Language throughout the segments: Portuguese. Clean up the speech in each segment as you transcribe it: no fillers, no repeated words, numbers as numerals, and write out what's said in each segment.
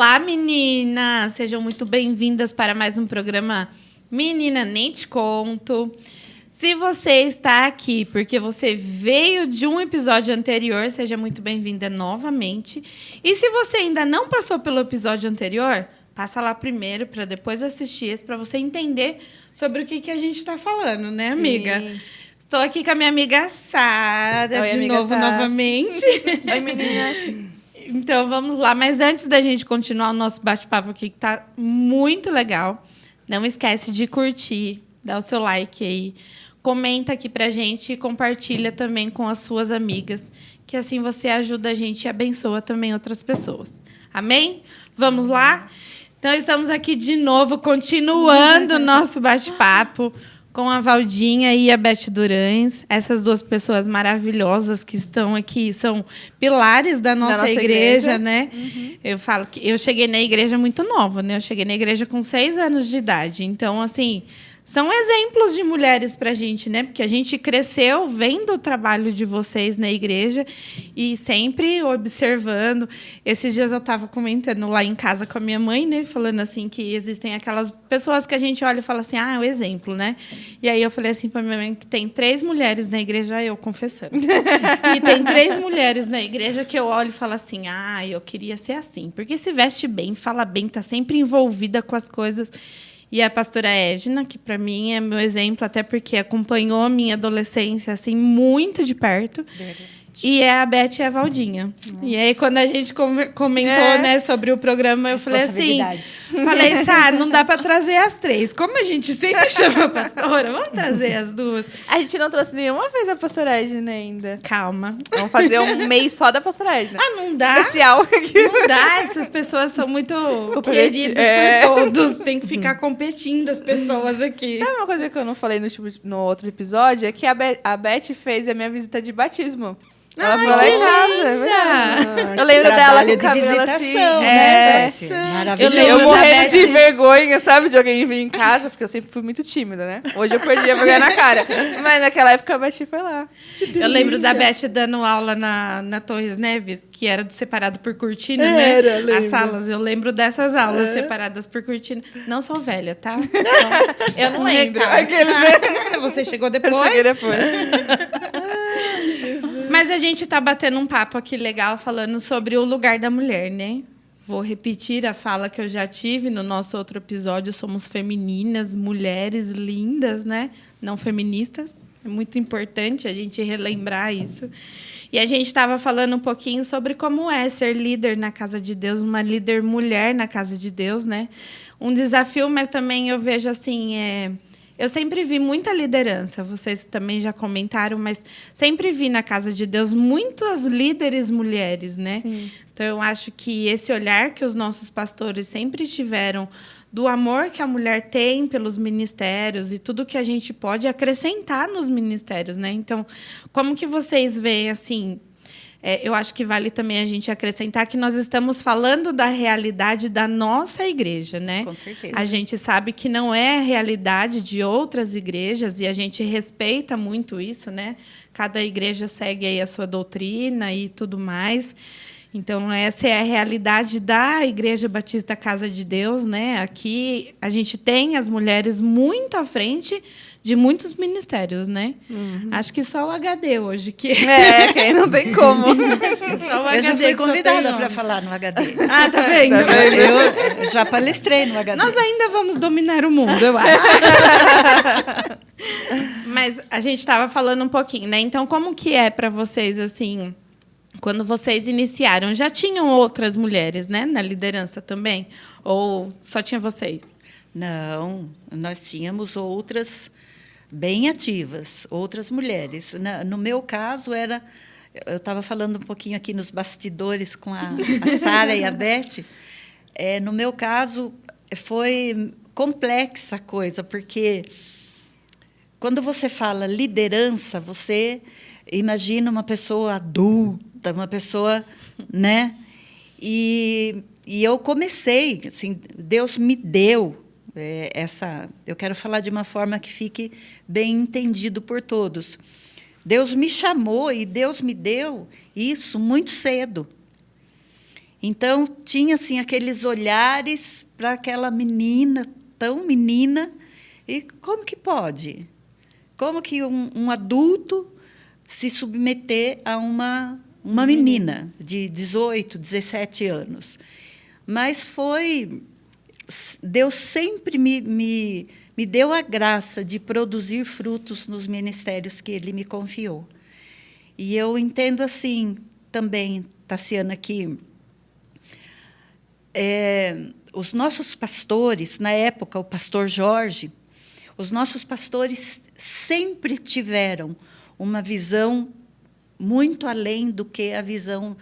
Olá, meninas! Sejam muito bem-vindas para mais um programa Menina Nem Te Conto. Se você está aqui porque você veio de um episódio anterior, seja muito bem-vinda novamente. E se você ainda não passou pelo episódio anterior, passa lá primeiro para depois assistir esse, para você entender sobre o que a gente está falando, né, amiga? Sim. Estou aqui com a minha amiga Sara, Oi, de amiga novo, Tassi. novamente. Oi, meninas. Então, vamos lá. Mas antes da gente continuar o nosso bate-papo aqui, que tá muito legal, não esquece de curtir, dá o seu like aí, comenta aqui pra gente e compartilha também com as suas amigas, que assim você ajuda a gente e abençoa também outras pessoas. Amém? Vamos lá? Então, estamos aqui de novo, continuando o nosso bate-papo com a Valdinha e a Beth Durães. Essas duas pessoas maravilhosas que estão aqui são pilares da nossa igreja, né? Uhum. Eu falo que eu cheguei na igreja muito nova, né? Eu cheguei na igreja com 6 anos de idade. Então, assim, são exemplos de mulheres para a gente, né? Porque a gente cresceu vendo o trabalho de vocês na igreja e sempre observando. Esses dias eu estava comentando lá em casa com a minha mãe, né? Falando assim que existem aquelas pessoas que a gente olha e fala assim, o exemplo, né? E aí eu falei assim para minha mãe que tem 3 mulheres na igreja, eu confessando. E tem 3 mulheres na igreja que eu olho e falo assim, eu queria ser assim. Porque se veste bem, fala bem, está sempre envolvida com as coisas. E a pastora Edna, que para mim é meu exemplo, até porque acompanhou a minha adolescência assim muito de perto. Verdade. E a Beth e a Valdinha. Nossa. E aí, quando a gente comentou né, sobre o programa, eu falei assim... Sá, não dá para trazer as 3. Como a gente sempre chama a pastora, vamos trazer as 2. A gente não trouxe nenhuma vez a pastora Edna ainda. Calma. Vamos fazer um mês só da pastora Edna. Não dá. Especial. Não dá, essas pessoas são muito queridas por todos. Tem que ficar competindo as pessoas aqui. Sabe uma coisa que eu não falei no outro episódio? É que a Beth fez a minha visita de batismo. Ela foi lá em casa. Eu lembro dela com o cabelo de visitação, assim. né? Maravilhoso. Eu morrendo de vergonha, sabe? De alguém vir em casa, porque eu sempre fui muito tímida, né? Hoje eu perdi a vergonha na cara. Mas naquela época a Beth foi lá. Eu lembro da Beth dando aula na Torres Neves, que era separado por cortina, né? As salas. Eu lembro dessas aulas separadas por cortina. Não sou velha, tá? Eu não lembro. Você chegou depois? Eu cheguei depois. Mas a gente está batendo um papo aqui legal falando sobre o lugar da mulher, né? Vou repetir a fala que eu já tive no nosso outro episódio. Somos femininas, mulheres lindas, né? Não feministas. É muito importante a gente relembrar isso. E a gente estava falando um pouquinho sobre como é ser líder na casa de Deus, uma líder mulher na casa de Deus, né? Um desafio, mas também eu vejo assim... Eu sempre vi muita liderança, vocês também já comentaram, mas sempre vi na casa de Deus muitas líderes mulheres, né? Sim. Então, eu acho que esse olhar que os nossos pastores sempre tiveram do amor que a mulher tem pelos ministérios e tudo que a gente pode acrescentar nos ministérios, né? Então, como que vocês veem, assim... eu acho que vale também a gente acrescentar que nós estamos falando da realidade da nossa igreja, né? Com certeza. A gente sabe que não é a realidade de outras igrejas e a gente respeita muito isso, né? Cada igreja segue aí a sua doutrina e tudo mais. Então, essa é a realidade da Igreja Batista Casa de Deus, né? Aqui a gente tem as mulheres muito à frente de muitos ministérios, né? Uhum. Acho que só o HD hoje. Quem não tem como. Só o HD. Eu já fui convidada para falar no HD. Tá vendo? Eu já palestrei no HD. Nós ainda vamos dominar o mundo, eu acho. Mas a gente estava falando um pouquinho, né? Então, como que é para vocês, assim... Quando vocês iniciaram, já tinham outras mulheres, né, na liderança também? Ou só tinha vocês? Não, nós tínhamos outras bem ativas, outras mulheres. No meu caso, eu estava falando um pouquinho aqui nos bastidores com a Sara e a Beth. No meu caso, foi complexa a coisa, porque quando você fala liderança, você imagina uma pessoa adulta, uma pessoa, né? E eu comecei, assim, Deus me deu essa... Eu quero falar de uma forma que fique bem entendido por todos. Deus me chamou e Deus me deu isso muito cedo. Então, tinha assim, aqueles olhares para aquela menina, tão menina, e como que pode? Como que um adulto se submeter a uma menina de 18, 17 anos? Mas Deus sempre me deu a graça de produzir frutos nos ministérios que Ele me confiou. E eu entendo assim também, Tassiana, que os nossos pastores, na época, o pastor Jorge, os nossos pastores sempre tiveram uma visão muito além do que a visão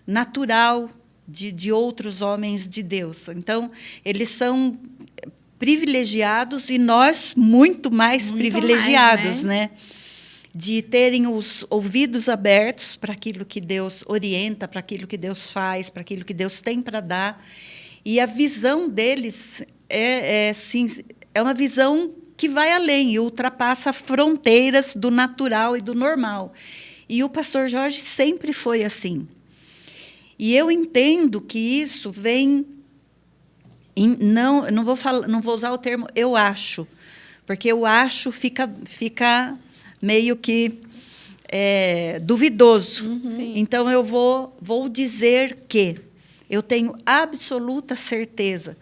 natural de outros homens de Deus. Então, eles são privilegiados e nós muito mais privilegiados, né? De terem os ouvidos abertos para aquilo que Deus orienta, para aquilo que Deus faz, para aquilo que Deus tem para dar. E a visão deles é uma visão que vai além e ultrapassa fronteiras do natural e do normal. E o pastor Jorge sempre foi assim. E eu entendo que isso vem... Não vou usar o termo eu acho, porque eu acho fica meio que duvidoso. Então, eu vou dizer que eu tenho absoluta certeza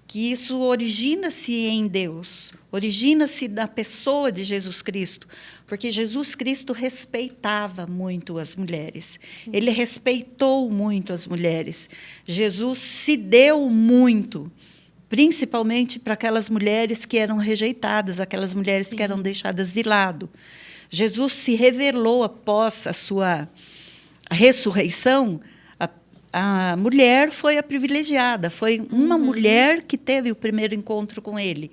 que isso origina-se em Deus, origina-se na pessoa de Jesus Cristo, porque Jesus Cristo respeitava muito as mulheres. Ele respeitou muito as mulheres. Jesus se deu muito, principalmente para aquelas mulheres que eram rejeitadas, aquelas mulheres que eram deixadas de lado. Jesus se revelou após a sua ressurreição. A mulher foi a privilegiada, foi uma mulher que teve o primeiro encontro com ele.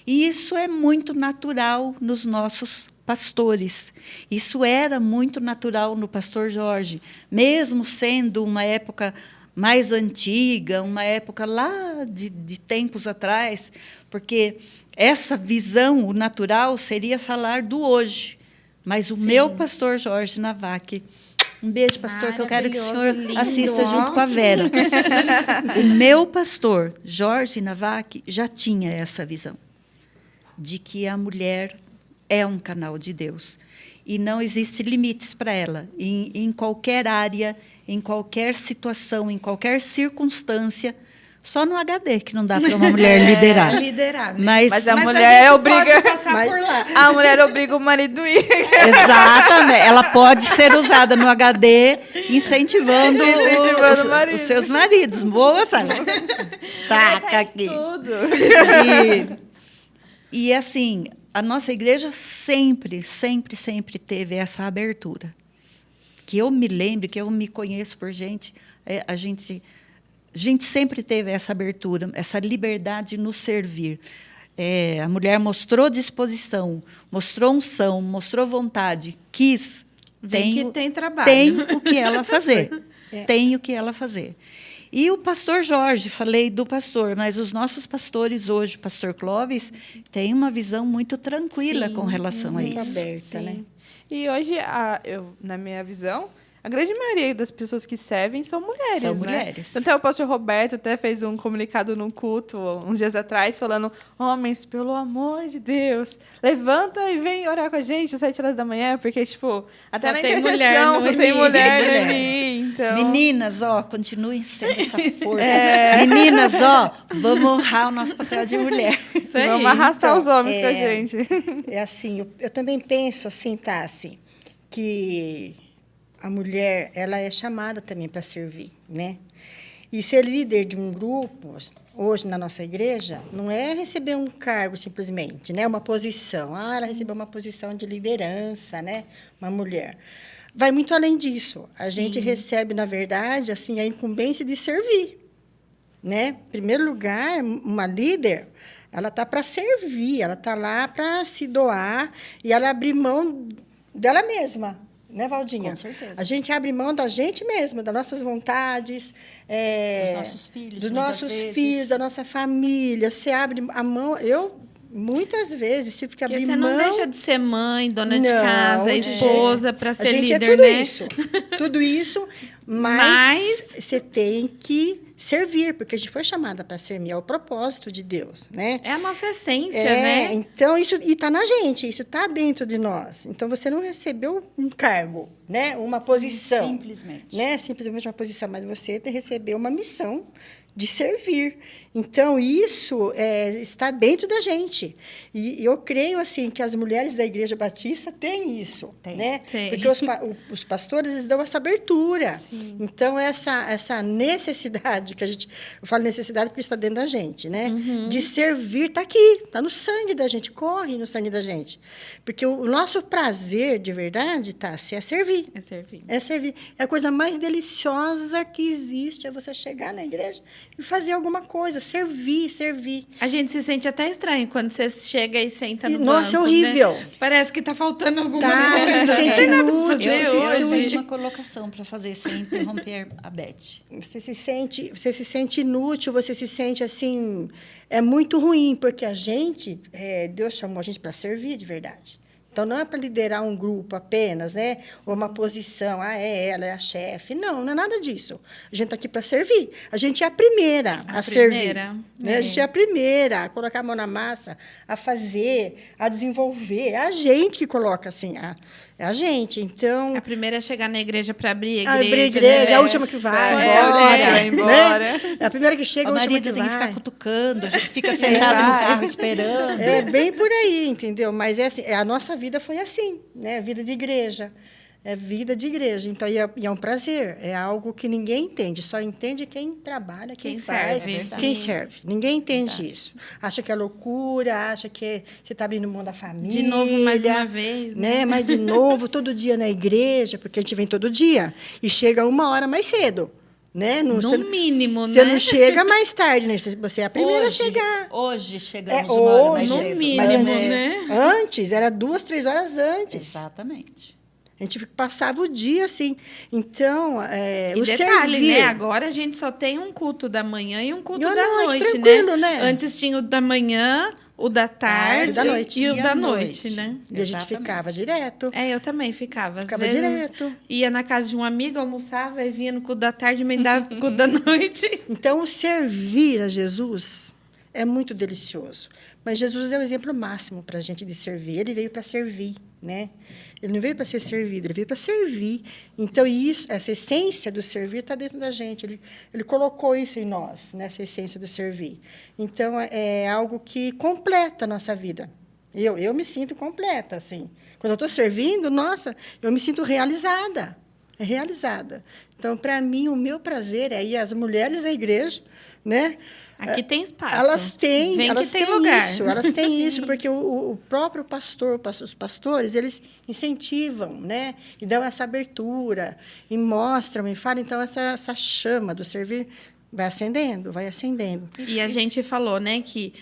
E isso é muito natural nos nossos pastores. Isso era muito natural no pastor Jorge, mesmo sendo uma época mais antiga, uma época lá de tempos atrás, porque essa visão, o natural, seria falar do hoje. Mas o meu pastor Jorge Navac, um beijo, pastor, que eu quero que o senhor assista junto com a Vera. O meu pastor, Jorge Navac, já tinha essa visão de que a mulher é um canal de Deus. E não existe limites para ela. Em qualquer área, em qualquer situação, em qualquer circunstância, só no HD que não dá para uma mulher liderar. Né? Mas a mulher obriga por lá. A mulher obriga o marido a ir. Exatamente. Ela pode ser usada no HD, incentivando os seus maridos. Boa, Sara. Taca aqui. Tudo. E assim, a nossa igreja sempre teve essa abertura. Que eu me lembro, que eu me conheço por gente, a gente sempre teve essa abertura, essa liberdade de nos servir. A mulher mostrou disposição, mostrou unção, mostrou vontade, quis. Tem trabalho. Tem o que ela fazer. Tem o que ela fazer. E o pastor Jorge, falei do pastor, mas os nossos pastores hoje, o pastor Clóvis, tem uma visão muito tranquila com relação a isso. Aberta, né? E hoje, na minha visão, a grande maioria das pessoas que servem são mulheres, São né? mulheres. Tanto o pastor Roberto até fez um comunicado num culto uns dias atrás, falando: homens, pelo amor de Deus, levanta e vem orar com a gente às 7 horas da manhã, porque, tipo, até Só na tem intercessão mulher no só tem EMI. mulher no EMI, então... Meninas, continuem sendo essa força. Meninas, vamos honrar o nosso papel de mulher. Isso aí. Vamos arrastar Então, os homens com a gente. É assim, eu também penso assim, Tassi, que a mulher, ela é chamada também para servir, né? E ser líder de um grupo, hoje na nossa igreja, não é receber um cargo simplesmente, né? Uma posição. Ela recebeu uma posição de liderança, né? Uma mulher. Vai muito além disso. A gente recebe, na verdade, assim, a incumbência de servir, né? Em primeiro lugar, uma líder, ela está para servir, ela está lá para se doar e ela abrir mão dela mesma. Né, Valdinha? Com certeza. A gente abre mão da gente mesma, das nossas vontades, dos nossos filhos, da nossa família. Você abre a mão. Eu, muitas vezes, tive que abrir Porque mão. você não deixa de ser mãe, dona de Não, casa, de esposa, para A ser gente líder, é tudo né? isso. Tudo isso. Mas você tem que servir, porque a gente foi chamada para servir, é o propósito de Deus, né? É a nossa essência, né? Então, isso está na gente, isso está dentro de nós. Então, você não recebeu um cargo, né? Uma posição. Simplesmente. Né? Simplesmente uma posição, mas você recebeu uma missão de servir. Então, isso está dentro da gente. E eu creio, assim, que as mulheres da Igreja Batista têm isso. Né? Tem. Porque os pastores, eles dão essa abertura. Sim. Então, essa necessidade, eu falo necessidade porque está dentro da gente, né? De servir, está aqui, está no sangue da gente, corre no sangue da gente. Porque o nosso prazer, de verdade, Tássia, é servir. É servir. É servir. É a coisa mais deliciosa que existe, é você chegar na igreja e fazer alguma coisa, servir. A gente se sente até estranho quando você chega e senta no banco. Nossa, é horrível. Né? Parece que está faltando alguma coisa. Você se sente inútil. Eu tenho uma colocação para fazer sem interromper a Beth. Você se sente inútil, você se sente assim... É muito ruim, porque Deus chamou a gente para servir de verdade. Então, não é para liderar um grupo apenas, né? Ou uma posição, ela é a chefe. Não é nada disso. A gente está aqui para servir. A gente é a primeira a servir. Né? A gente é a primeira a colocar a mão na massa, a fazer, a desenvolver. É a gente que coloca, assim, é a gente. Então... A primeira a chegar na igreja para abrir a igreja. Né? A última que vai embora. Né? É a primeira que chega, a última que vai. O marido tem que ficar cutucando, a gente fica sentado no carro esperando. É bem por aí, entendeu? Mas assim, a nossa vida foi assim, né? Vida de igreja. É vida de igreja. Então, e é um prazer. É algo que ninguém entende. Só entende quem trabalha, quem faz, quem serve. Ninguém entende isso. Acha que é loucura, acha que você está abrindo mão da família. De novo, mais uma vez. Né? Mas de novo, todo dia na igreja, porque a gente vem todo dia. E chega 1 hora mais cedo. Né? No mínimo, você não chega mais tarde, né? Você é a primeira a chegar. Hoje chegamos 1 hora mais no cedo. Mínimo, mas antes, era 2, 3 horas antes. Exatamente. A gente passava o dia assim. Então, e o detalhe, servir... né? Agora a gente só tem um culto da manhã e um culto da noite, tranquilo, né? Antes tinha o da manhã, o da tarde da noite. e o da noite, né? E a gente ficava direto. Eu também ficava. Ficava vezes, direto. Ia na casa de um amigo, almoçava e vinha no culto da tarde, emendava o culto da noite. Então, o servir a Jesus é muito delicioso. Mas Jesus é o exemplo máximo para a gente de servir. Ele veio para servir, né? Ele não veio para ser servido, ele veio para servir. Então, essa essência do servir está dentro da gente. Ele colocou isso em nós, né? Essa essência do servir. Então, é algo que completa a nossa vida. Eu me sinto completa, assim. Quando eu estou servindo, nossa, eu me sinto realizada. Realizada. Então, para mim, o meu prazer é ir às mulheres da igreja, né? Aqui tem espaço. Elas têm lugar. isso, elas têm isso, porque o próprio pastor, os pastores, eles incentivam, né? E dão essa abertura, e mostram, e falam. Então, essa chama do servir vai acendendo, vai acendendo. E a gente falou, né, que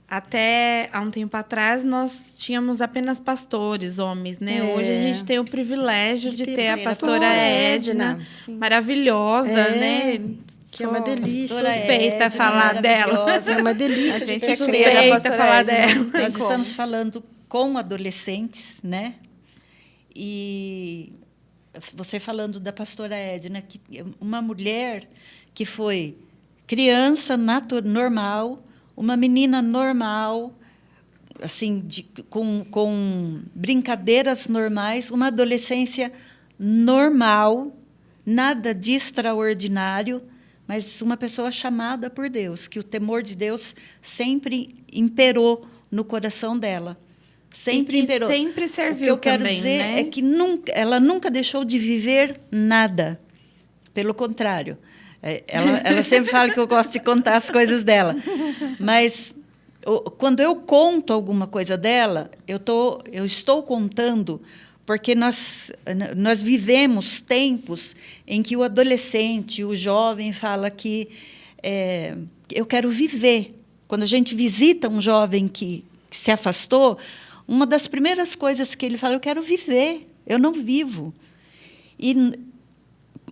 até há um tempo atrás nós tínhamos apenas pastores, homens, né? Hoje a gente tem o privilégio de ter a pastora Edna, maravilhosa, né? Que é uma delícia. Suspeita a falar dela. É uma delícia. A gente é suspeita falar dela. Nós estamos falando com adolescentes, né? E você falando da pastora Edna, que uma mulher que foi criança normal, uma menina normal, assim, com brincadeiras normais, uma adolescência normal, nada de extraordinário, mas uma pessoa chamada por Deus, que o temor de Deus sempre imperou no coração dela. Sempre imperou. Sempre serviu. O que eu quero dizer, né, é que ela nunca deixou de viver nada. Pelo contrário. Ela sempre fala que eu gosto de contar as coisas dela. Mas, quando eu conto alguma coisa dela, eu estou contando porque nós vivemos tempos em que o adolescente, o jovem, fala que eu quero viver. Quando a gente visita um jovem que se afastou, uma das primeiras coisas que ele fala, eu quero viver, eu não vivo. E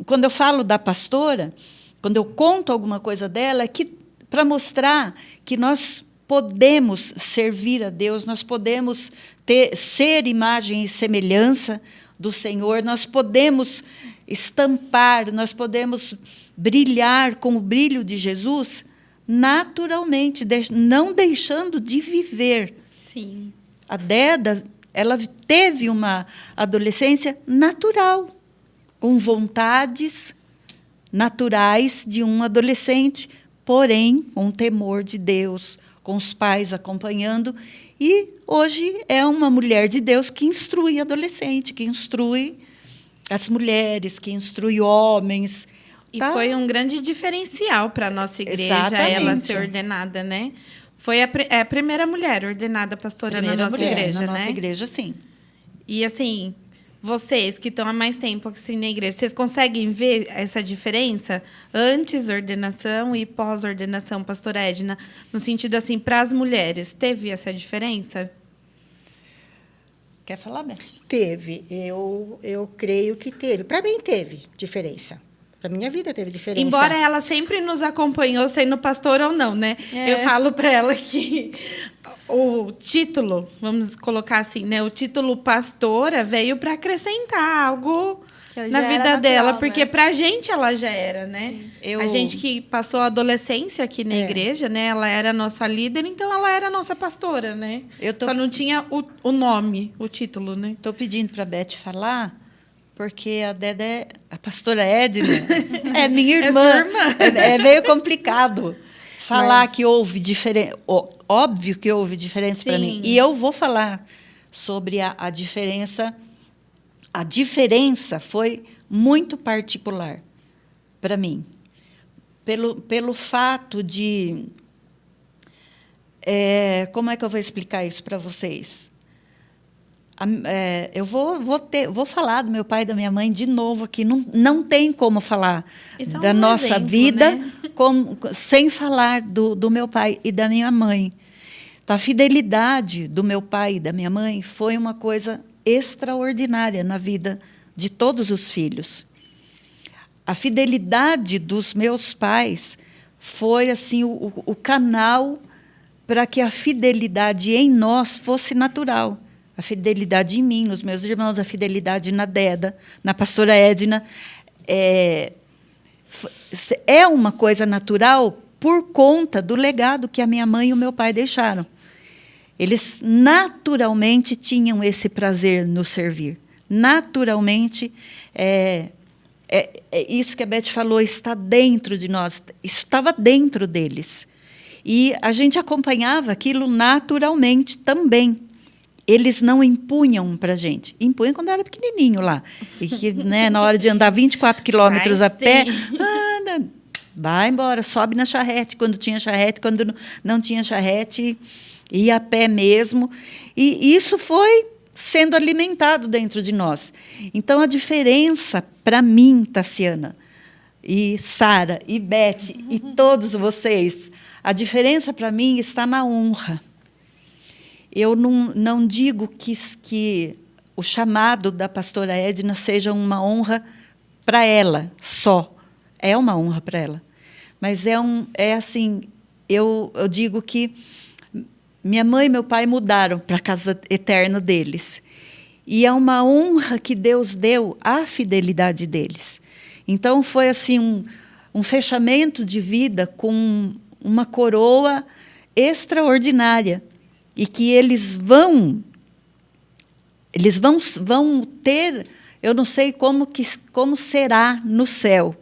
quando eu falo da pastora, quando eu conto alguma coisa dela, é para mostrar que nós podemos servir a Deus, nós podemos ser imagem e semelhança do Senhor, nós podemos estampar, nós podemos brilhar com o brilho de Jesus naturalmente, não deixando de viver. Sim. A Deda, ela teve uma adolescência natural, com vontades naturais de um adolescente, porém com temor de Deus, com os pais acompanhando. E hoje é uma mulher de Deus que instrui adolescente, que instrui as mulheres, que instrui homens. E foi um grande diferencial para a nossa igreja, Exatamente. ela ser ordenada, né? Foi a primeira mulher ordenada pastora na nossa igreja, né? Na nossa igreja, sim. E, assim, vocês que estão há mais tempo assim na igreja, vocês conseguem ver essa diferença antes da ordenação e pós-ordenação, pastora Edna? No sentido, assim, para as mulheres, teve essa diferença? Quer falar, Beth? Teve. Eu creio que teve. Para mim, teve diferença. Para minha vida teve diferença. Embora ela sempre nos acompanhou, sendo pastora ou não, né? Eu falo para ela que o título, vamos colocar assim, né? O título pastora veio para acrescentar algo na vida dela, porque pra gente ela já era, né? A gente que passou a adolescência aqui na igreja, né? Ela era a nossa líder, então ela era a nossa pastora, né? Só não tinha o nome, o título, né? Estou pedindo para a Beth falar, porque a Deda, a pastora Edna, é minha irmã. É sua irmã. É meio complicado falar que houve diferença. Óbvio que houve diferença para mim. E eu vou falar sobre a diferença. A diferença foi muito particular para mim. Pelo fato de... como é que eu vou explicar isso para vocês? Eu vou falar do meu pai e da minha mãe de novo aqui. Não tem como falar da nossa exemplo, vida, né? sem falar do meu pai e da minha mãe. A fidelidade do meu pai e da minha mãe foi uma coisa extraordinária na vida de todos os filhos. A fidelidade dos meus pais foi assim o canal para que a fidelidade em nós fosse natural. A fidelidade em mim, nos meus irmãos, a fidelidade na Deda, na pastora Edna. É uma coisa natural por conta do legado que a minha mãe e o meu pai deixaram. Eles naturalmente tinham esse prazer no servir. Naturalmente, isso que a Beth falou está dentro de nós, isso estava dentro deles. E a gente acompanhava aquilo naturalmente também. Eles não impunham para a gente. Impunham quando eu era pequenininho lá. E que, né, na hora de andar 24 quilômetros a pé, anda, vai embora, sobe na charrete. Quando tinha charrete, quando não tinha charrete, ia a pé mesmo. E isso foi sendo alimentado dentro de nós. Então, a diferença, para mim, Tassiana, e Sara, e Beth, e todos vocês, a diferença, para mim, está na honra. Eu não digo que o chamado da pastora Edna seja uma honra para ela só. É uma honra para ela. Mas assim, eu digo que minha mãe e meu pai mudaram para a casa eterna deles. E é uma honra que Deus deu à fidelidade deles. Então, foi assim um fechamento de vida com uma coroa extraordinária. E que eles vão ter, eu não sei como será no céu,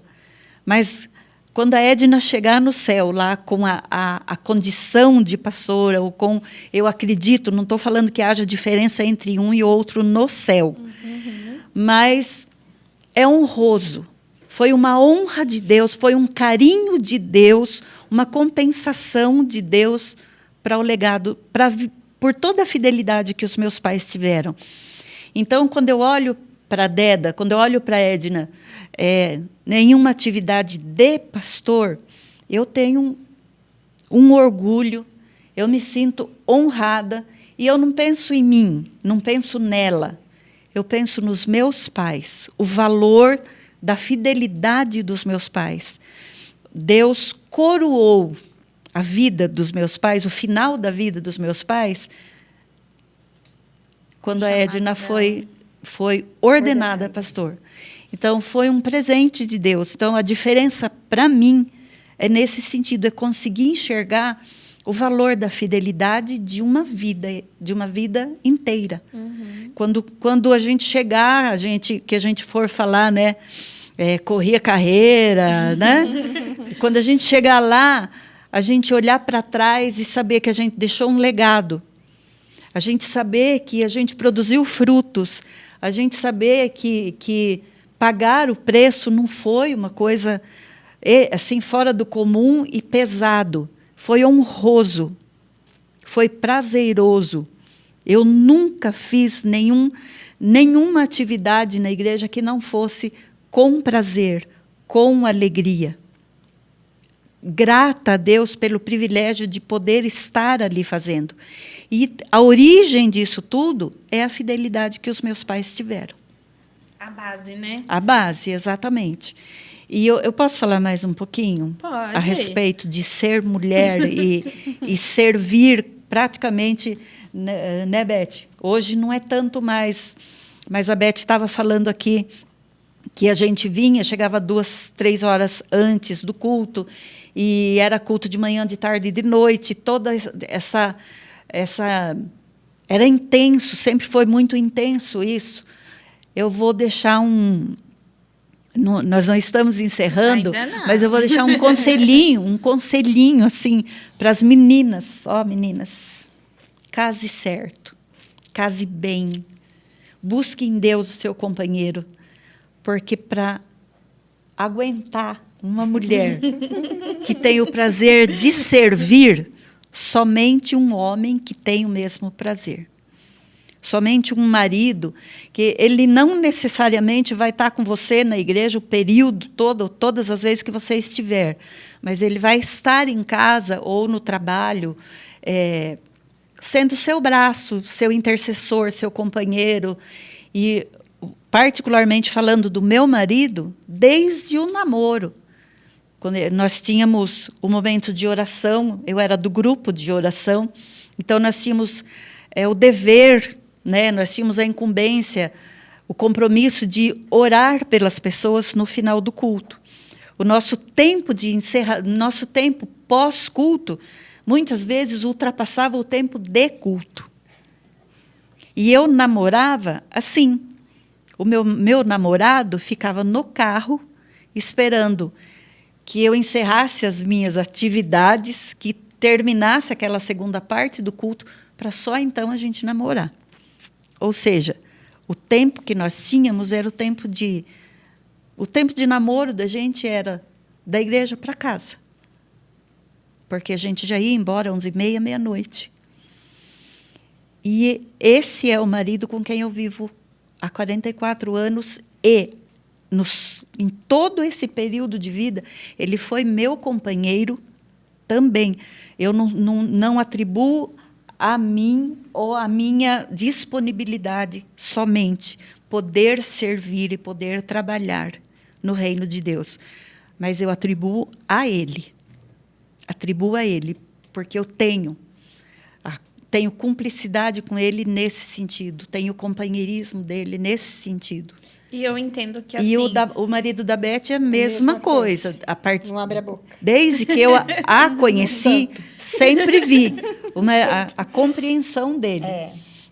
mas quando a Edna chegar no céu, lá com a condição de pastora, ou com, eu acredito, não estou falando que haja diferença entre um e outro no céu, mas é honroso. Foi uma honra de Deus, foi um carinho de Deus, uma compensação de Deus para o legado, por toda a fidelidade que os meus pais tiveram. Então, quando eu olho para a Deda, quando eu olho para a Edna, nenhuma atividade de pastor, eu tenho um orgulho, eu me sinto honrada, e eu não penso em mim, não penso nela, eu penso nos meus pais, o valor da fidelidade dos meus pais. Deus coroou a vida dos meus pais, o final da vida dos meus pais, quando a Edna foi ordenada pastor. Então, foi um presente de Deus. Então, a diferença, para mim, é nesse sentido, é conseguir enxergar o valor da fidelidade de uma vida inteira. Quando a gente chegar, que a gente for falar, né, correr a carreira, né? Quando a gente chegar lá, a gente olhar para trás e saber que a gente deixou um legado. A gente saber que a gente produziu frutos. A gente saber que pagar o preço não foi uma coisa assim fora do comum e pesado. Foi honroso, foi prazeroso. Eu nunca fiz nenhuma atividade na igreja que não fosse com prazer, com alegria. Grata a Deus pelo privilégio de poder estar ali fazendo. E a origem disso tudo é a fidelidade que os meus pais tiveram. A base, né? A base, exatamente. E eu posso falar mais um pouquinho? Pode. A respeito de ser mulher e servir praticamente, né, Beth? Hoje não é tanto mais, mas a Beth estava falando aqui que a gente chegava 2, 3 horas antes do culto, e era culto de manhã, de tarde e de noite, toda essa era intenso, sempre foi muito intenso isso. Eu vou deixar nós não estamos encerrando, mas eu vou deixar um conselhinho assim para as meninas. Ó, meninas, case certo, case bem, busque em Deus o seu companheiro, porque para aguentar uma mulher que tem o prazer de servir, somente um homem que tem o mesmo prazer. Somente um marido, que ele não necessariamente vai estar com você na igreja o período todo, todas as vezes que você estiver, mas ele vai estar em casa ou no trabalho, sendo seu braço, seu intercessor, seu companheiro. E, particularmente falando do meu marido, desde o namoro, quando nós tínhamos o momento de oração, eu era do grupo de oração, então nós tínhamos o dever, né, nós tínhamos a incumbência, o compromisso de orar pelas pessoas no final do culto. O nosso tempo nosso tempo pós-culto, muitas vezes ultrapassava o tempo de culto. E eu namorava assim. O meu namorado ficava no carro esperando que eu encerrasse as minhas atividades, que terminasse aquela segunda parte do culto, para só então a gente namorar. Ou seja, o tempo que nós tínhamos era o tempo de namoro da gente era da igreja para casa. Porque a gente já ia embora às 11h30, meia-noite. E esse é o marido com quem eu vivo há 44 anos e em todo esse período de vida, ele foi meu companheiro também. Eu não atribuo a mim ou a minha disponibilidade somente poder servir e poder trabalhar no reino de Deus. Mas eu atribuo a Ele. Atribuo a Ele, porque eu tenho cumplicidade com Ele nesse sentido, tenho companheirismo dele nesse sentido. E eu entendo que assim... E o marido da Beth é a mesma coisa. Não abre a boca. Desde que eu a conheci, sempre vi a compreensão dele.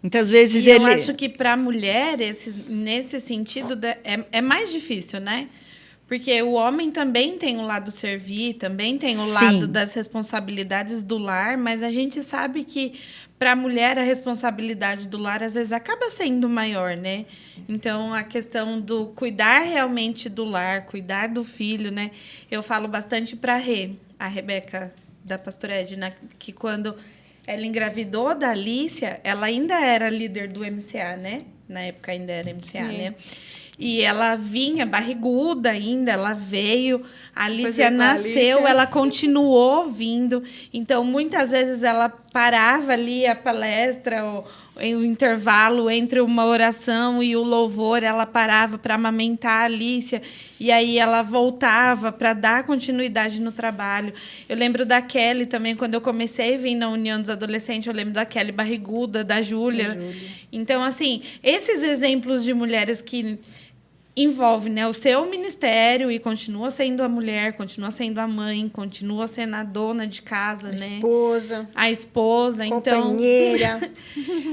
Muitas vezes eu acho que para a mulher, nesse sentido, é mais difícil, né? Porque o homem também tem o lado servir, também tem o lado das responsabilidades do lar, mas a gente sabe que para a mulher a responsabilidade do lar às vezes acaba sendo maior, né? Então a questão do cuidar realmente do lar, cuidar do filho, né? Eu falo bastante para a Rebeca da Pastora Edna, que quando ela engravidou da Alicia, ela ainda era líder do MCA, né? Na época ainda era MCA, né? E ela vinha barriguda ainda, ela veio, a Alicia nasceu, ela continuou vindo. Então, muitas vezes, ela parava ali a palestra, o intervalo entre uma oração e o louvor, ela parava para amamentar a Alicia, e aí ela voltava para dar continuidade no trabalho. Eu lembro da Kelly também, quando eu comecei a vir na União dos Adolescentes, eu lembro da Kelly barriguda, da Júlia. Então, assim, esses exemplos de mulheres que envolve, né, o seu ministério e continua sendo a mulher, continua sendo a mãe, continua sendo a dona de casa, A né? esposa, A esposa, então... companheira.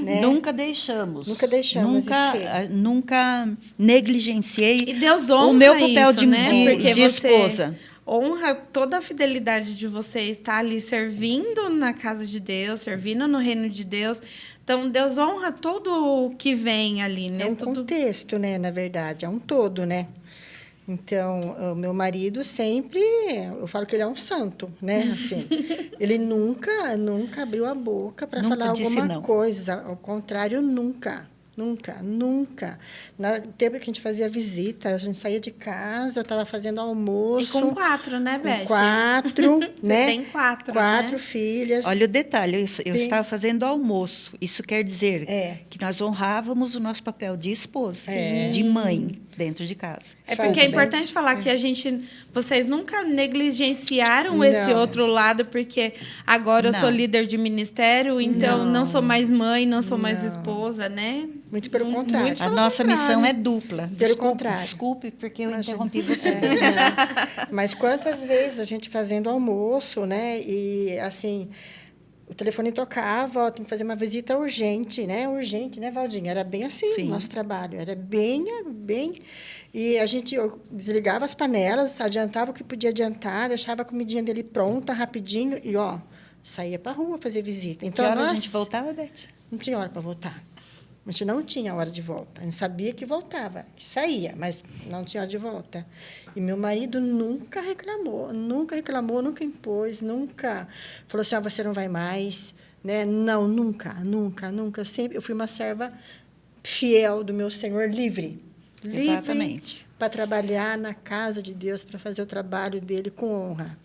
Né? Nunca deixamos. Nunca deixamos de ser. Nunca negligenciei E Deus honra o meu papel isso, né? Porque de você esposa. honra toda a fidelidade de você estar ali servindo na casa de Deus, servindo no reino de Deus. Então, Deus honra tudo o que vem ali, né? É um tudo... contexto, né, na verdade, é um todo, né? Então, o meu marido sempre, eu falo que ele é um santo, né? Assim, ele nunca abriu a boca para Nunca falar disse alguma não. coisa. Ao contrário, nunca. No tempo que a gente fazia visita, a gente saía de casa, eu estava fazendo E almoço. com 4, né, Beth? Com 4, né? Você tem 4, 4 né? filhas. Olha o detalhe, eu Pensa. estava fazendo almoço. Isso quer dizer É. que nós honrávamos o nosso papel de esposa, É. de mãe, dentro de casa. É Faz porque é bem. importante falar que vocês nunca negligenciaram Não. esse outro lado, porque agora eu Não. sou líder de ministério, então não sou mais mãe, não sou mais Não. esposa, né? Muito pelo contrário. muito A pelo nossa contrário. missão é dupla. Pelo contrário. Desculpe, porque eu Imagina. interrompi você. É, não. Mas quantas vezes a gente fazendo almoço, né? E, assim, o telefone tocava, ó, tem que fazer uma visita urgente, né? Urgente, né, Valdinha? Era bem assim Sim. o nosso trabalho. Era bem... E eu desligava as panelas, adiantava o que podia adiantar, deixava a comidinha dele pronta, rapidinho, e, ó, saía para a rua fazer visita. Então, Que hora a nós gente voltava, Beth? não tinha hora para voltar. A gente não tinha hora de volta. A gente sabia que voltava, que saía, mas não tinha hora de volta. E meu marido nunca reclamou, nunca impôs, nunca falou assim, você não vai mais, né? Não, nunca. Eu fui uma serva fiel do meu Senhor, livre. Exatamente. Para trabalhar na casa de Deus, para fazer o trabalho dele com honra.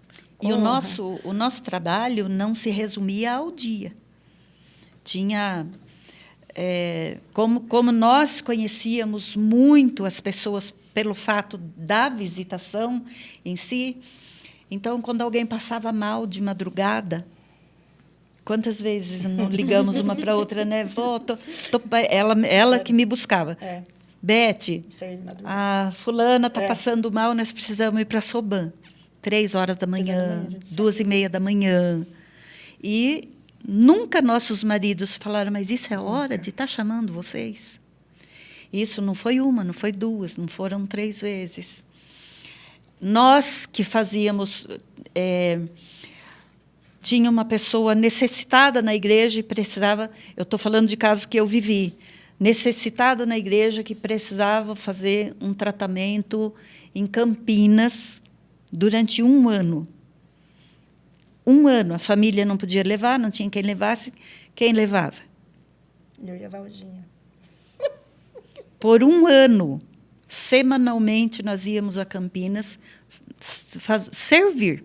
E o nosso trabalho não se resumia ao dia. Tinha... como nós conhecíamos muito as pessoas pelo fato da visitação em si, então, quando alguém passava mal de madrugada, quantas vezes não ligamos uma para outra, né? Ela que me buscava. É. Beth, Saí de madrugada. a fulana está É. passando mal, nós precisamos ir para Soban. 3h da manhã, 3h, 2h30 da manhã. E nunca nossos maridos falaram, mas isso é hora de estar chamando vocês? Isso não foi uma, não foi duas, não foram 3 vezes. Nós que fazíamos... tinha uma pessoa necessitada na igreja e precisava... Eu estou falando de casos que eu vivi. Necessitada na igreja que precisava fazer um tratamento em Campinas durante 1 ano. 1 ano. A família não podia levar, não tinha quem levasse. Quem levava? Eu e a Valdinha. Por 1 ano, semanalmente, nós íamos a Campinas servir.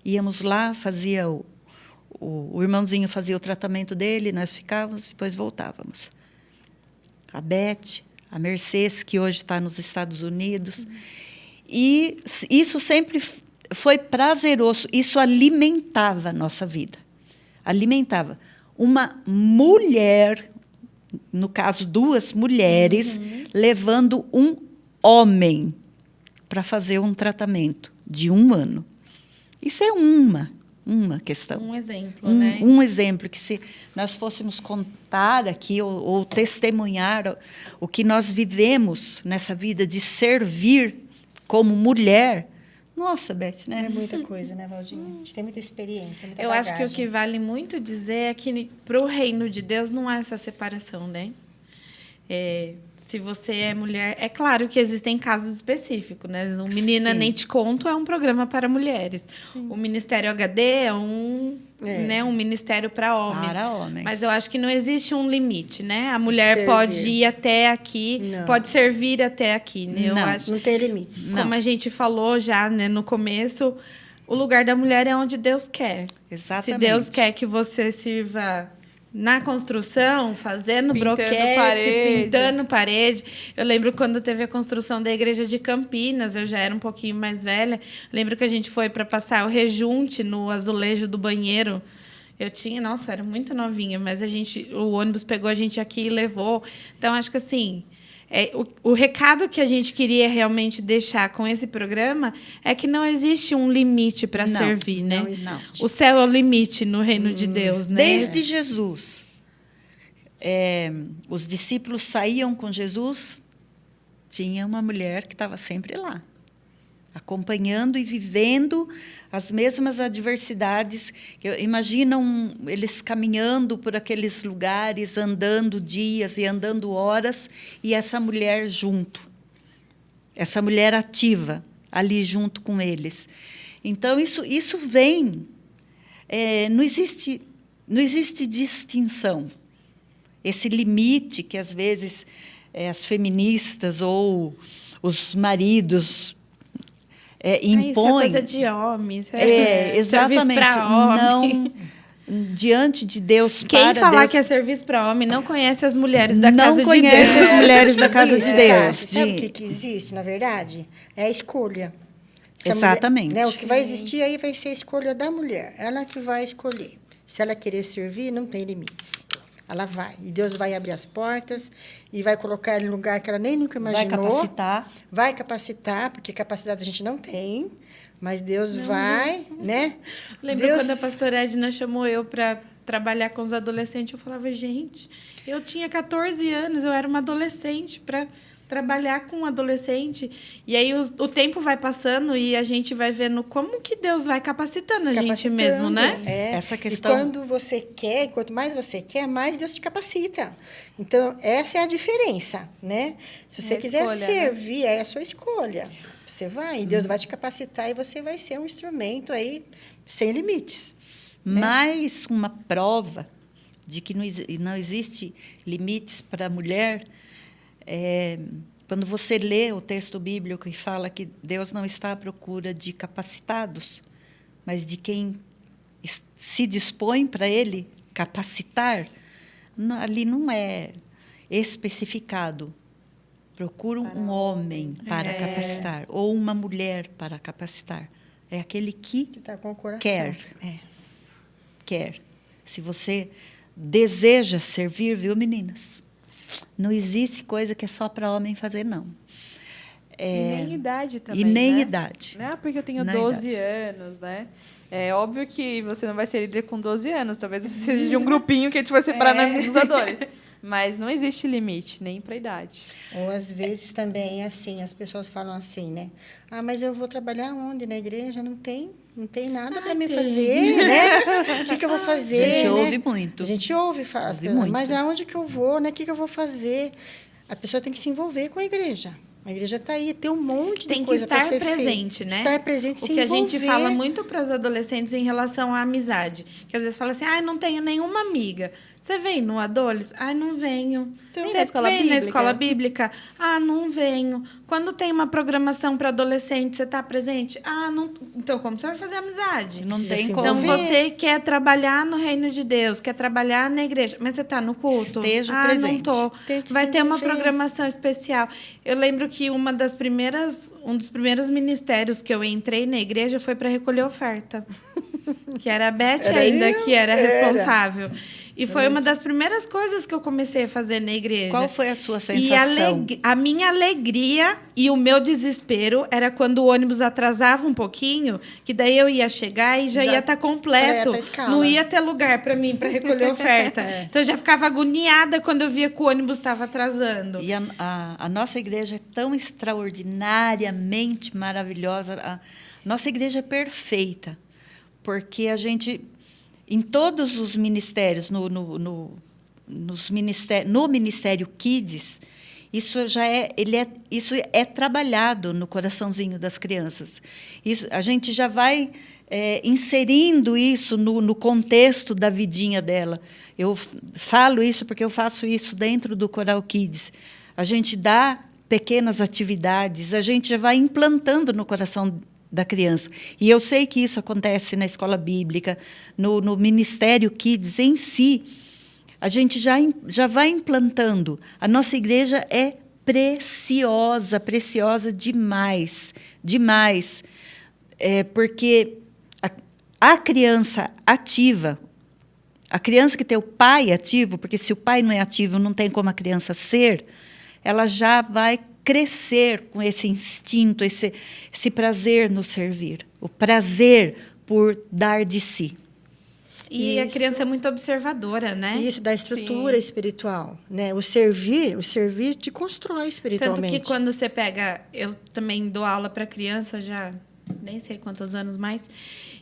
Íamos lá, fazia o irmãozinho fazia o tratamento dele, nós ficávamos, depois voltávamos. A Beth, a Mercedes, que hoje está nos Estados Unidos. E isso sempre foi prazeroso, isso alimentava a nossa vida. Alimentava. Uma mulher, no caso, 2 mulheres, levando um homem para fazer um tratamento de 1 ano. Isso é uma questão. Um exemplo, né? Um exemplo que, se nós fôssemos contar aqui ou testemunhar o que nós vivemos nessa vida de servir como mulher, nossa, Beth, né? É muita coisa, né, Valdinha? A gente tem muita experiência, muita Eu acho que o bagagem. que vale muito dizer é que para o reino de Deus não há essa separação, né? Se você é mulher... É claro que existem casos específicos, né? O Menina Sim. Nem Te Conto é um programa para mulheres. O Ministério HD é né, um ministério para homens. Para homens. Mas eu acho que não existe um limite, né? A mulher Servir. pode ir até aqui, Não. pode servir até aqui, né? Eu Não. acho, Não tem limites. como a gente falou já, né, no começo, o lugar da mulher é onde Deus quer. Exatamente. Se Deus quer que você sirva na construção, fazendo Pintando broquete, parede. pintando parede. Eu lembro quando teve a construção da igreja de Campinas, eu já era um pouquinho mais velha. Lembro que a gente foi para passar o rejunte no azulejo do banheiro. Eu tinha, nossa, era muito novinha, mas o ônibus pegou a gente aqui e levou. Então, acho que assim, O recado que a gente queria realmente deixar com esse programa é que não existe um limite para Não, servir, né? não existe. O céu é o limite no reino de Deus, né? Desde Jesus. Os discípulos saíam com Jesus, tinha uma mulher que estava sempre lá, acompanhando e vivendo as mesmas adversidades. Imaginam eles caminhando por aqueles lugares, andando dias e andando horas, e essa mulher junto, essa mulher ativa, ali junto com eles. Então, isso vem. Não existe distinção. Esse limite que, às vezes, as feministas ou os maridos impõem. Isso é coisa de homem. Exatamente. Não, diante de Deus, Quem para falar Deus, que é serviço para homem não conhece as mulheres da casa de Deus. não conhece as mulheres da casa de Existe, Deus. Sabe o que existe, na verdade? É a escolha. Exatamente. Mulher, né, o que vai existir aí vai ser a escolha da mulher. Ela que vai escolher. Se ela querer servir, não tem limites. Ela vai. E Deus vai abrir as portas e vai colocar ela em lugar que ela nem nunca imaginou. Vai capacitar. Vai capacitar, porque capacidade a gente não tem. Mas Deus vai, né? Lembro Deus... quando a pastora Edna chamou eu para trabalhar com os adolescentes, eu falava, gente, eu tinha 14 anos, eu era uma adolescente para trabalhar com um adolescente. E aí o tempo vai passando e a gente vai vendo como que Deus vai capacitando a gente mesmo, né? Essa questão. E quando você quer, quanto mais você quer, mais Deus te capacita. Então, essa é a diferença, né? Se você quiser escolha, servir, é a sua escolha. Você vai, e Deus vai te capacitar e você vai ser um instrumento aí sem limites. Mais uma prova de que não existe limites para a mulher. Quando você lê o texto bíblico que fala que Deus não está à procura de capacitados, mas de quem se dispõe para Ele capacitar, ali não é especificado. Procura um homem para capacitar, ou uma mulher para capacitar. É aquele que tá com o coração. Quer. Se você deseja servir, viu, meninas? Não existe coisa que é só para homem fazer, não. E nem idade também, E nem né? idade. Não é porque eu tenho Na 12 idade. anos, né? É óbvio que você não vai ser líder com 12 anos. Talvez você seja de um grupinho que a gente vai separar dos adores. Mas não existe limite, nem para a idade. Ou, às vezes, também, assim, as pessoas falam assim, né? Ah, mas eu vou trabalhar onde? Na igreja? Não tem nada para mim fazer, né? O que eu vou fazer, A gente né? ouve muito. A gente ouve falar, Ouve muito. mas aonde que eu vou, né? O que eu vou fazer? A pessoa tem que se envolver com a igreja. A igreja está aí, tem um monte Tem de que coisa para estar ser presente, feito. né? Estar presente, O se que a envolver. gente fala muito para as adolescentes em relação à amizade. Que às vezes fala assim, não tenho nenhuma amiga. Você vem no Adoles? Não venho. Então, Você na escola vem na bíblica? escola bíblica? Não venho. Quando tem uma programação para adolescente, você está presente? Não. Então, como você vai fazer amizade? Não Precisa tem se como. Então, envolver. você quer trabalhar no reino de Deus, quer trabalhar na igreja, mas você está no culto? Esteja Não presente. estou. Tem que Vai se ter uma envolver. programação especial. Eu lembro que um dos primeiros ministérios que eu entrei na igreja foi para recolher oferta. Que era a Beth Era ainda eu? que era Era. responsável. E foi uma das primeiras coisas que eu comecei a fazer na igreja. Qual foi a sua E sensação? a minha alegria e o meu desespero era quando o ônibus atrasava um pouquinho, que daí eu ia chegar e já ia estar completo. completa a escala. Não ia ter lugar para mim para recolher oferta. Então eu já ficava agoniada quando eu via que o ônibus estava atrasando. E a nossa igreja é tão extraordinariamente maravilhosa. A nossa igreja é perfeita, porque a gente, em todos os ministérios, no Ministério Kids, isso é trabalhado no coraçãozinho das crianças. A gente já vai inserindo isso no contexto da vidinha dela. Eu falo isso porque eu faço isso dentro do Coral Kids. A gente dá pequenas atividades, a gente já vai implantando no coração da criança. E eu sei que isso acontece na escola bíblica, no Ministério Kids em si. A gente já vai implantando. A nossa igreja é preciosa, preciosa demais, demais. Porque a criança ativa, a criança que tem o pai ativo, porque se o pai não é ativo, não tem como a criança ser, ela já vai crescer com esse instinto, esse prazer no servir, o prazer por dar de si. E a Isso. criança é muito observadora, né? Isso da estrutura espiritual, né? O servir te constrói espiritualmente. Tanto que quando você pega... Eu também dou aula para criança já... Nem sei quantos anos mais.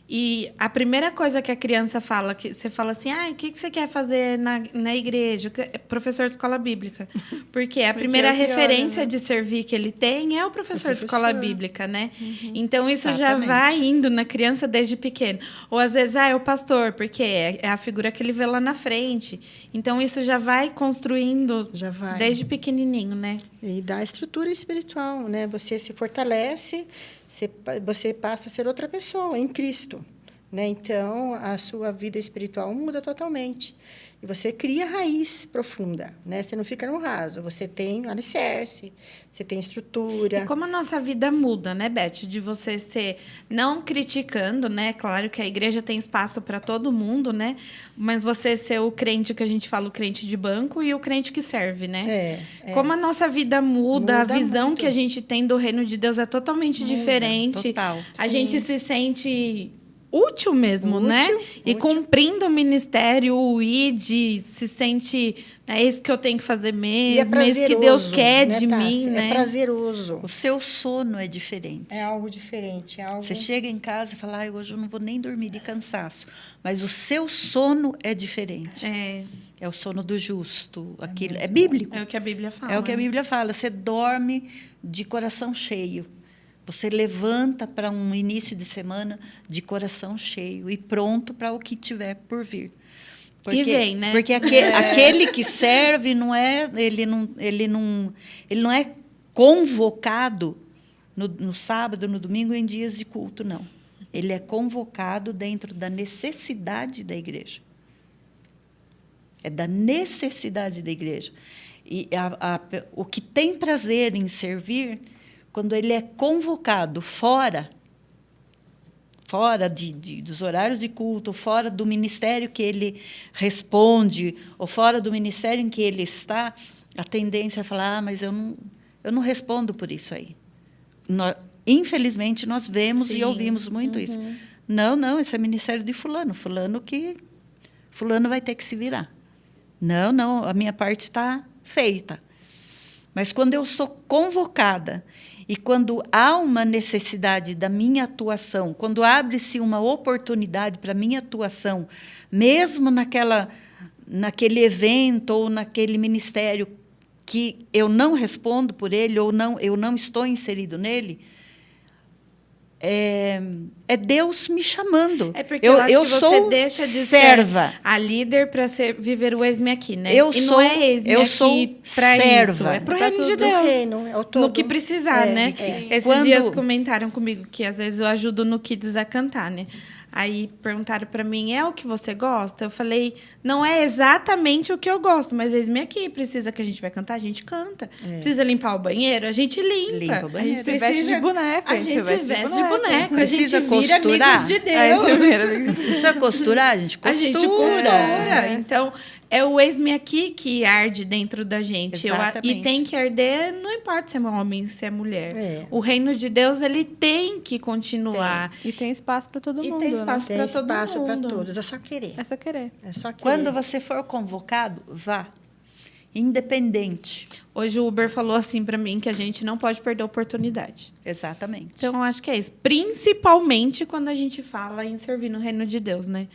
E a primeira coisa que a criança fala, que você fala assim, o que você quer fazer na igreja? Professor de escola bíblica. Porque a primeira referência olha, né? de servir que ele tem é o professor de escola bíblica, né? Então, isso Exatamente. já vai indo na criança desde pequeno. Ou, às vezes, é o pastor, porque é a figura que ele vê lá na frente. Então, isso já vai construindo Já vai. desde pequenininho, né? E dá estrutura espiritual, né? Você se fortalece, você passa a ser outra pessoa em Cristo, né? Então, a sua vida espiritual muda totalmente. E você cria raiz profunda, né? Você não fica no raso, você tem alicerce, você tem estrutura. E como a nossa vida muda, né, Beth? De você ser, não criticando, né? Claro que a igreja tem espaço para todo mundo, né? Mas você ser o crente que a gente fala, o crente de banco e o crente que serve, né? Como a nossa vida muda, a visão muito. que a gente tem do reino de Deus é totalmente diferente. Total. A gente se sente útil mesmo, né? E útil. cumprindo o ministério, o ID, se sente, é isso que eu tenho que fazer E é mesmo, é prazeroso, isso que Deus quer né, de Tássia? mim, né? É prazeroso. O seu sono é diferente. É algo diferente, é algo... Você chega em casa e fala, hoje eu não vou nem dormir de cansaço. Mas o seu sono é diferente. É o sono do justo. Aquilo é bíblico. É o que a Bíblia fala. É o que a Bíblia fala. Você dorme de coração cheio. Você levanta para um início de semana de coração cheio e pronto para o que tiver por vir. Porque, E vem, né? Porque aquele que serve ele não é convocado no sábado, no domingo, em dias de culto, não. Ele é convocado dentro da necessidade da igreja. É da necessidade da igreja. E o que tem prazer em servir, quando ele é convocado fora dos horários de culto, fora do ministério que ele responde, ou fora do ministério em que ele está, a tendência é falar, mas eu não respondo por isso aí. Infelizmente, nós vemos e ouvimos muito isso. Não, esse é ministério de fulano vai ter que se virar. Não, a minha parte está feita. Mas quando eu sou convocada e quando há uma necessidade da minha atuação, quando abre-se uma oportunidade para a minha atuação, mesmo naquele evento ou naquele ministério que eu não respondo por ele ou eu não estou inserido nele, é Deus me chamando. É porque eu acho que você sou deixa de serva. ser a líder para viver o eis-me aqui, né? Eu e sou- não é eis-me eu aqui sou para serva. isso. É pro Tá reino de tudo Deus. reino, é o todo. No que precisar, né? Esses Quando- dias comentaram comigo que às vezes eu ajudo no Kids a cantar, né? Aí perguntaram para mim, é o que você gosta? Eu falei, não é exatamente o que eu gosto, mas eis-me aqui. Precisa que a gente vai cantar, a gente canta. Precisa limpar o banheiro, a gente limpa. Limpa o banheiro. A gente se veste de boneca. A gente se veste de boneco. Precisa a gente vira costurar? amigos de A Deus. gente Precisa costurar? A gente A costura. gente costura. Então, é o eis-me aqui que arde dentro da gente. Exatamente. E tem que arder, não importa se é homem, se é mulher. É. O reino de Deus, ele tem que continuar. E tem espaço para todo E mundo. tem né? espaço Tem para todo espaço para mundo. todos, é só querer. É só querer. É só querer. Quando você for convocado, vá. Independente. Hoje o Uber falou assim para mim que a gente não pode perder a oportunidade. Exatamente. Então, eu acho que é isso. Principalmente quando a gente fala em servir no reino de Deus, né?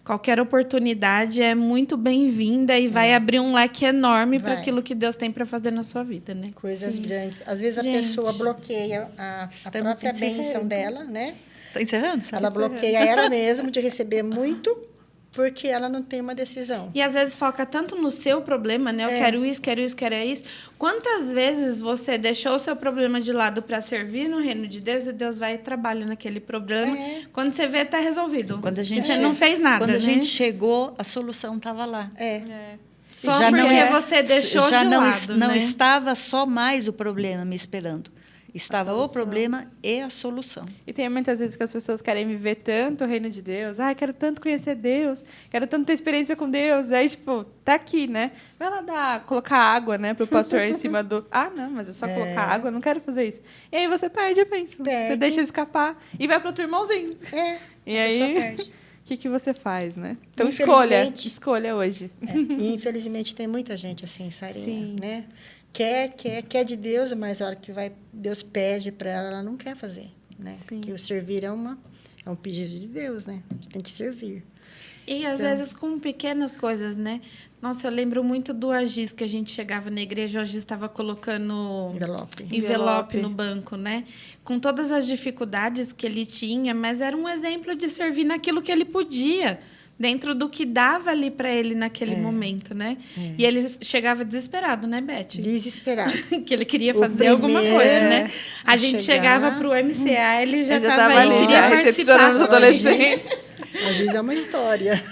Qualquer oportunidade é muito bem-vinda e vai abrir um leque enorme para Vai. aquilo que Deus tem para fazer na sua vida, né? Coisas grandes. Às vezes Gente. a pessoa bloqueia a Estamos própria encerrando. bênção dela, né? Está encerrando? Sabe? Ela bloqueia ela mesma de receber muito porque ela não tem uma decisão. E às vezes foca tanto no seu problema, né? Eu quero isso, quero isso, quero isso. Quantas vezes você deixou o seu problema de lado para servir no reino de Deus e Deus vai e trabalha naquele problema? Quando você vê, está resolvido. Quando a gente E você não fez nada, Quando a né? gente chegou, a solução estava lá. Só porque você deixou já de não, lado, não né? estava só mais o problema me esperando. Estava o problema e a solução. E tem muitas vezes que as pessoas querem viver tanto o reino de Deus. Ah, quero tanto conhecer Deus, quero tanto ter experiência com Deus. Aí, tipo, tá aqui, né? Vai lá colocar água, né, pro pastor em cima do... Ah, não, mas é só colocar água, eu não quero fazer isso. E aí você perde a bênção. Você deixa escapar e vai pro outro irmãozinho. E aí, o que você faz, né? Então, escolha hoje. E, infelizmente, tem muita gente assim, Sarinha, né? Quer de Deus, mas a hora que Deus pede para ela não quer fazer, né? Sim. Porque o servir é um pedido de Deus, né? Você tem que servir. E, às vezes, com pequenas coisas, né? Nossa, eu lembro muito do Agis, que a gente chegava na igreja, o Agis estava colocando envelope no banco, né? Com todas as dificuldades que ele tinha, mas era um exemplo de servir naquilo que ele podia, dentro do que dava ali para ele naquele momento, né? E ele chegava desesperado, né, Beth? Desesperado. Que ele queria fazer alguma coisa, né? A gente chegava para o MCA, ele já estava ali, queria participar. Dos adolescentes. Às vezes é uma história.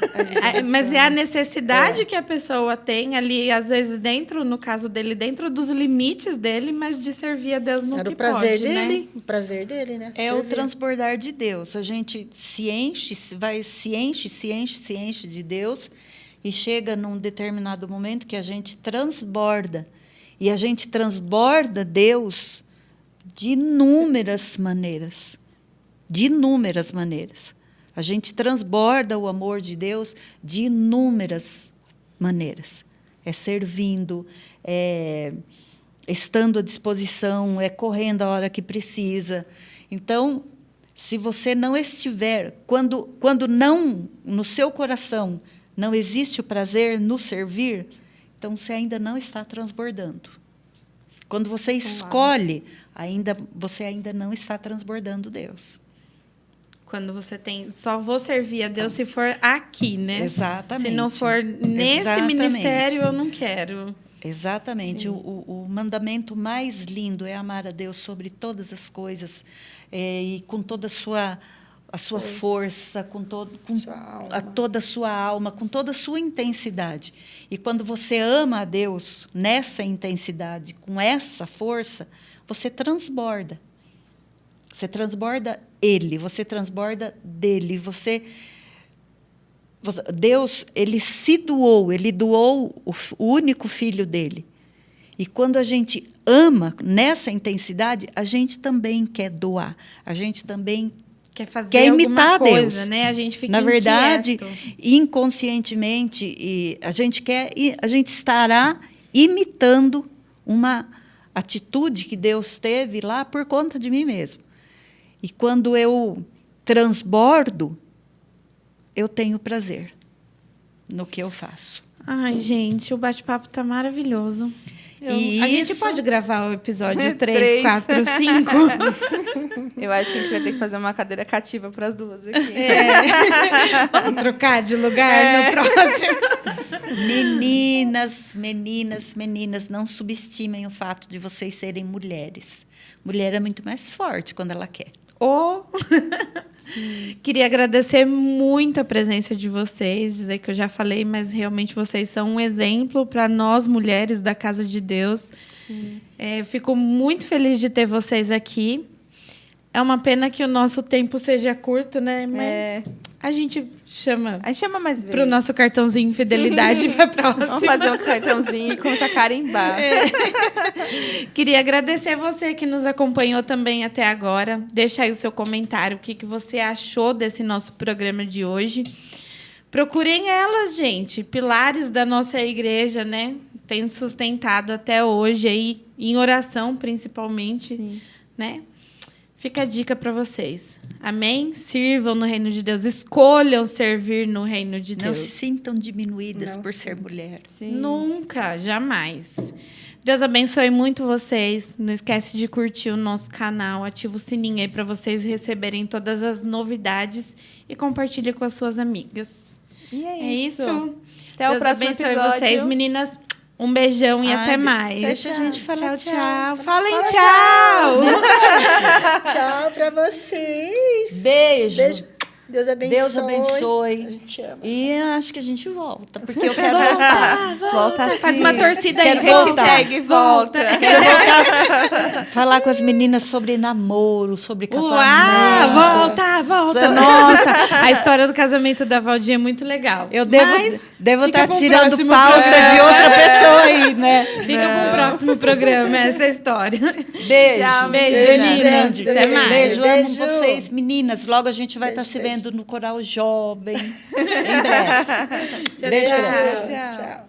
Mas é a necessidade que a pessoa tem ali, às vezes, no caso dele, dentro dos limites dele, mas de servir a Deus no Era que o prazer pode, dele, né? o prazer dele, né? É o transbordar de Deus. A gente se enche de Deus e chega num determinado momento que a gente transborda. E a gente transborda Deus de inúmeras maneiras. De inúmeras maneiras. A gente transborda o amor de Deus de inúmeras maneiras. É servindo, é estando à disposição, é correndo a hora que precisa. Então, se você não estiver, quando não, no seu coração, não existe o prazer no servir, então você ainda não está transbordando. Quando você escolhe, você ainda não está transbordando Deus. Quando você tem... Só vou servir a Deus se for aqui, né? Exatamente. Se não for nesse ministério, eu não quero. Exatamente. O mandamento mais lindo é amar a Deus sobre todas as coisas, e com toda a sua força, com toda a sua alma, com toda a sua intensidade. E quando você ama a Deus nessa intensidade, com essa força, você transborda. Você transborda Ele, você transborda dele. Deus, Ele se doou, Ele doou o único filho dele. E quando a gente ama nessa intensidade, a gente também quer doar. A gente também quer imitar a Deus. Coisa, né? A gente fica Na verdade, inquieto. Inconscientemente, a gente estará imitando uma atitude que Deus teve lá por conta de mim mesmo. E quando eu transbordo, eu tenho prazer no que eu faço. Ai, gente, o bate-papo está maravilhoso. A gente Isso... pode gravar o episódio 3, 4, 5? Eu acho que a gente vai ter que fazer uma cadeira cativa para as duas aqui. Vamos trocar de lugar no próximo. Meninas, não subestimem o fato de vocês serem mulheres. Mulher é muito mais forte quando ela quer. Queria agradecer muito a presença de vocês, dizer que eu já falei, mas realmente vocês são um exemplo para nós, mulheres da Casa de Deus. Fico muito feliz de ter vocês aqui. É uma pena que o nosso tempo seja curto, né? Mas a gente chama mais vezes. Para o nosso cartãozinho fidelidade para a próxima. Vamos fazer um cartãozinho e começar a carimbar. Queria agradecer você que nos acompanhou também até agora. Deixa aí o seu comentário, o que você achou desse nosso programa de hoje. Procurem elas, gente, pilares da nossa igreja, né? Tem sustentado até hoje aí, em oração principalmente, né? Fica a dica para vocês. Amém? Sirvam no reino de Deus. Escolham servir no reino de Deus. Não se sintam diminuídas por ser mulher. Sim. Nunca, jamais. Deus abençoe muito vocês. Não esquece de curtir o nosso canal. Ativa o sininho aí para vocês receberem todas as novidades. E compartilhe com as suas amigas. E é isso. Até o próximo episódio. Vocês, meninas. Um beijão e até mais. Deixa a gente falar tchau. Falem tchau. Tchau pra vocês. Beijo. Deus abençoe. Deus abençoe. A gente ama. E acho que a gente volta, porque eu quero voltar. Volta Faz sim. uma torcida aí, Quero voltar. Hashtag volta. Quero voltar falar com as meninas sobre namoro, sobre casamento. Volta. Nossa, a história do casamento da Valdir é muito legal. Eu devo fica estar pra um tirando próximo pauta programa. de outra pessoa aí, né? Fica para um próximo programa essa história. Beijo. Tchau, Beijo, meninas. gente. Até mais. Beijo, amo Beijo. vocês, meninas. Logo a gente vai estar Beijo, se beijo. vendo no Coral Jovem. Em breve. Beijo. Tchau. Tchau. Tchau.